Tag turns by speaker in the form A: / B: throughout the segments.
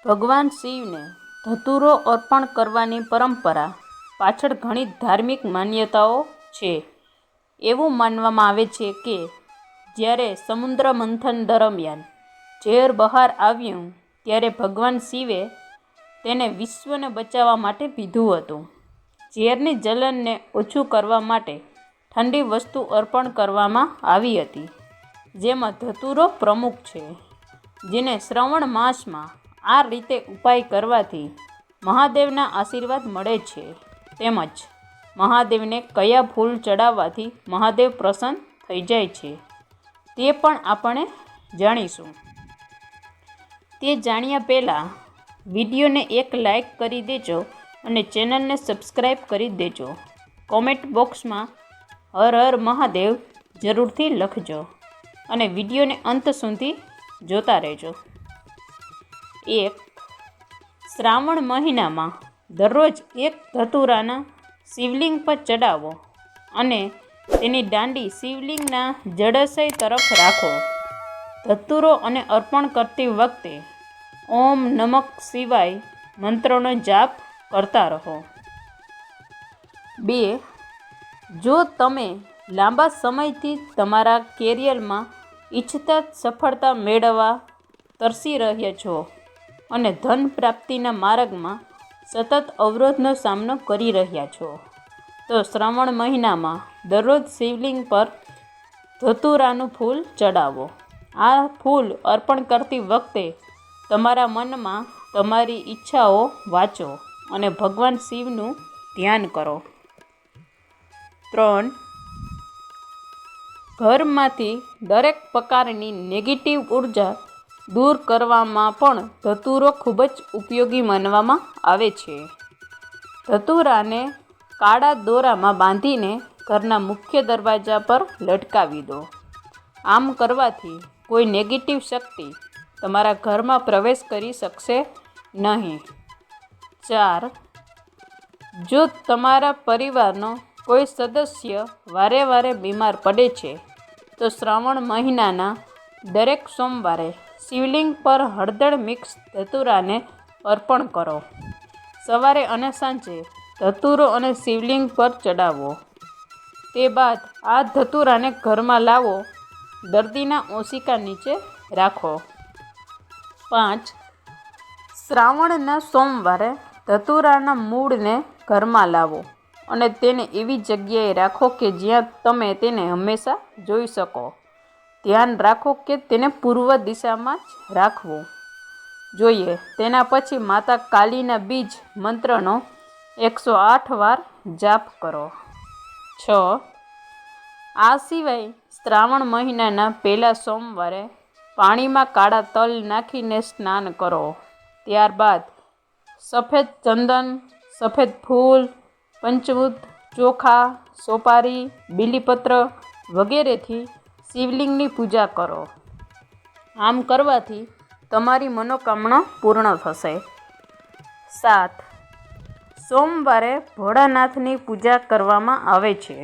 A: ભગવાન શિવને ધતૂરો અર્પણ કરવાની પરંપરા પાછળ ઘણી ધાર્મિક માન્યતાઓ છે. એવું માનવામાં આવે છે કે જ્યારે સમુદ્ર મંથન દરમિયાન ઝેર બહાર આવ્યું ત્યારે ભગવાન શિવે તેને વિશ્વને બચાવવા માટે પીધું હતું. ઝેરની જલનને ઓછું કરવા માટે ઠંડી વસ્તુ અર્પણ કરવામાં આવી હતી, જેમાં ધતૂરો પ્રમુખ છે, જેને શ્રાવણ માસમાં આ રીતે ઉપાય કરવાથી મહાદેવના આશીર્વાદ મળે છે. તેમજ મહાદેવને કયા ફૂલ ચડાવવાથી મહાદેવ પ્રસન્ન થઈ જાય છે તે પણ આપણે જાણીશું. તે જાણ્યા પહેલાં વિડીયોને એક લાઈક કરી દેજો અને ચેનલને સબસ્ક્રાઈબ કરી દેજો. કોમેન્ટ બોક્સમાં હર હર મહાદેવ જરૂરથી લખજો અને વિડીયોને અંત સુધી જોતા રહેજો. 1. શ્રાવણ મહિનામાં દરરોજ એક ધતૂરાના શિવલિંગ પર ચડાવો અને તેની દાંડી શિવલિંગના જળાશય તરફ રાખો. ધતૂરો અને અર્પણ કરતી વખતે ઓમ નમઃ શિવાય મંત્રનો જાપ કરતા રહો. 2. જો તમે લાંબા સમયથી તમારા કેરિયરમાં ઈચ્છતા સફળતા મેળવવા તરસી રહ્યા છો અને ધન પ્રાપ્તિના માર્ગમાં સતત અવરોધનો સામનો કરી રહ્યા છો, તો શ્રાવણ મહિનામાં દરરોજ શિવલિંગ પર ધતૂરાનું ફૂલ ચડાવો. આ ફૂલ અર્પણ કરતી વખતે તમારા મનમાં તમારી ઈચ્છાઓ વાંચો અને ભગવાન શિવનું ધ્યાન કરો. 3. ઘરમાંથી દરેક પ્રકારની નેગેટિવ ઉર્જા દૂર કરવામાં પણ ધતૂરો ખૂબ જ ઉપયોગી માનવામાં આવે છે. ધતૂરાને કાળા દોરામાં બાંધીને ઘરના મુખ્ય દરવાજા પર લટકાવી દો. આમ કરવાથી કોઈ નેગેટિવ શક્તિ તમારા ઘરમાં પ્રવેશ કરી શકશે નહીં. 4. જો તમારા પરિવારનો કોઈ સદસ્ય વારે વારે બીમાર પડે છે, તો શ્રાવણ મહિનાના દરેક સોમવારે શિવલિંગ પર હળદર મિક્સ ધતૂરાને અર્પણ કરો. સવારે અને સાંજે ધતૂરો અને શિવલિંગ પર ચડાવો. તે બાદ આ ધતૂરાને ઘરમાં લાવો, દર્દીના ઓશિકા નીચે રાખો. 5. શ્રાવણના સોમવારે ધતૂરાના મૂળને ઘરમાં લાવો અને તેને એવી જગ્યાએ રાખો કે જ્યાં તમે તેને હંમેશા જોઈ શકો. ધ્યાન રાખો કે તેને પૂર્વ દિશામાં જ રાખવું જોઈએ. તેના પછી માતા કાલીના બીજ મંત્રનો 108 વાર જાપ કરો. 6. આ સિવાય શ્રાવણ મહિનાના પહેલા સોમવારે પાણીમાં કાળા તલ નાખીને સ્નાન કરો. ત્યારબાદ સફેદ ચંદન, સફેદ ફૂલ, પંચમૃત, ચોખા, સોપારી, બીલીપત્ર વગેરેથી શિવલિંગની પૂજા કરો. આમ કરવાથી તમારી મનોકામના પૂર્ણ થશે. 7. સોમવારે ભોળાનાથની પૂજા કરવામાં આવે છે.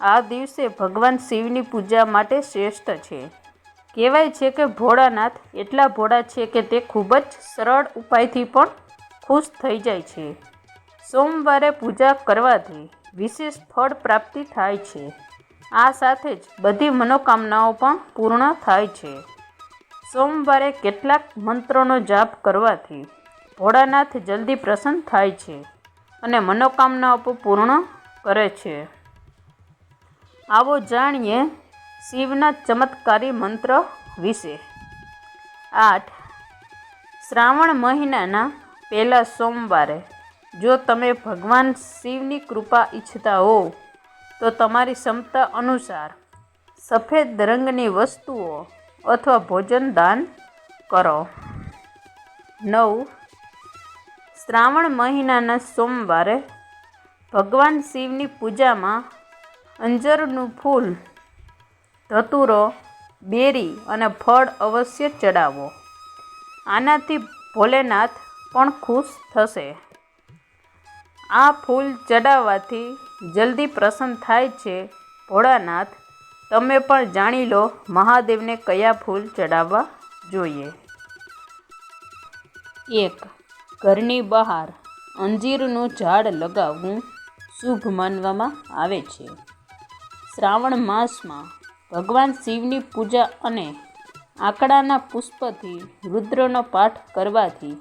A: આ દિવસે ભગવાન શિવની પૂજા માટે શ્રેષ્ઠ છે. કહેવાય છે કે ભોળાનાથ એટલા ભોળા છે કે તે ખૂબ જ સરળ ઉપાયથી પણ ખુશ થઈ જાય છે. સોમવારે પૂજા કરવાથી વિશેષ ફળ પ્રાપ્તિ થાય છે. આ સાથે જ બધી મનોકામનાઓ પણ પૂર્ણ થાય છે. સોમવારે કેટલાક મંત્રોનો જાપ કરવાથી ભોળાનાથ જલ્દી પ્રસન્ન થાય છે અને મનોકામનાઓ પણ પૂર્ણ કરે છે. આવો જાણીએ શિવના ચમત્કારી મંત્ર વિશે. 8. શ્રાવણ મહિનાના પહેલા સોમવારે જો તમે ભગવાન શિવની કૃપા ઈચ્છતા હો તો તમારી ક્ષમતા અનુસાર સફેદ રંગની વસ્તુઓ અથવા ભોજન દાન કરો. 9. શ્રાવણ મહિનાના સોમવારે ભગવાન શિવની પૂજામાં અંજરનું ફૂલ, ધતૂરો, બેરી અને ફળ અવશ્ય ચડાવો. આનાથી ભોલેનાથ પણ ખુશ થશે. આ ફૂલ ચડાવવાથી જલ્દી પ્રસન્ન થાય છે. ભોળાનાથ, તમે પણ જાણી લો મહાદેવને કયા ફૂલ ચડાવવા જોઈએ. 1. ઘરની બહાર અંજીરનું ઝાડ લગાવવું શુભ માનવામાં આવે છે. શ્રાવણ માસમાં ભગવાન શિવની પૂજા અને આંકડાના પુષ્પથી રુદ્રનો પાઠ કરવાથી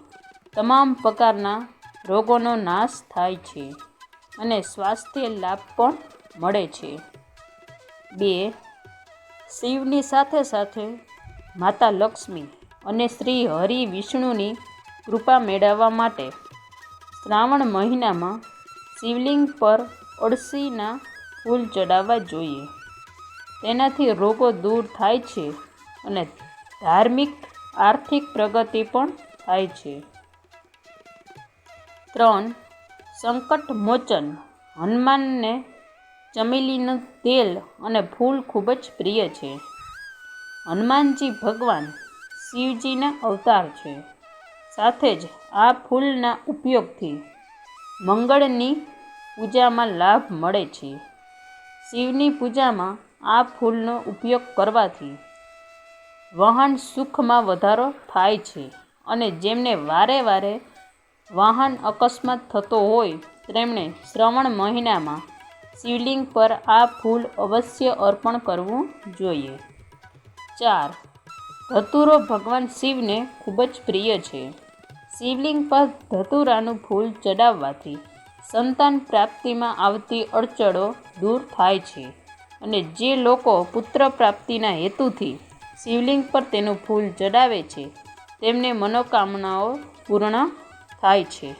A: તમામ પ્રકારના રોગોનો નાશ થાય છે અને સ્વાસ્થ્ય લાભ પણ મળે છે. 2. શિવની સાથે સાથે માતા લક્ષ્મી અને શ્રી હરિ વિષ્ણુની કૃપા મેળવવા માટે શ્રાવણ મહિનામાં શિવલિંગ પર અળસીના ફૂલ ચડાવવા જોઈએ. તેનાથી રોગો દૂર થાય છે અને ધાર્મિક આર્થિક પ્રગતિ પણ થાય છે. 3. સંકટ મોચન હનુમાનને ચમેલીનું તેલ અને ફૂલ ખૂબ જ પ્રિય છે. હનુમાનજી ભગવાન શિવજીના અવતાર છે. સાથે જ આ ફૂલના ઉપયોગથી મંગળની પૂજામાં લાભ મળે છે. શિવની પૂજામાં આ ફૂલનો ઉપયોગ કરવાથી વાહન સુખમાં વધારો થાય છે અને જેમને વારે વારે વાહન અકસ્માત થતો હોય તેમણે શ્રાવણ મહિનામાં શિવલિંગ પર આ ફૂલ અવશ્ય અર્પણ કરવું જોઈએ. 4. ધતુરો ભગવાન શિવને ખૂબ જ પ્રિય છે. શિવલિંગ પર ધતુરાનું ફૂલ ચડાવવાથી સંતાન પ્રાપ્તિમાં આવતી અડચણો દૂર થાય છે અને જે લોકો પુત્ર પ્રાપ્તિના હેતુથી શિવલિંગ પર તેનું ફૂલ ચડાવે છે તેમને મનોકામનાઓ પૂર્ણ થાય છે.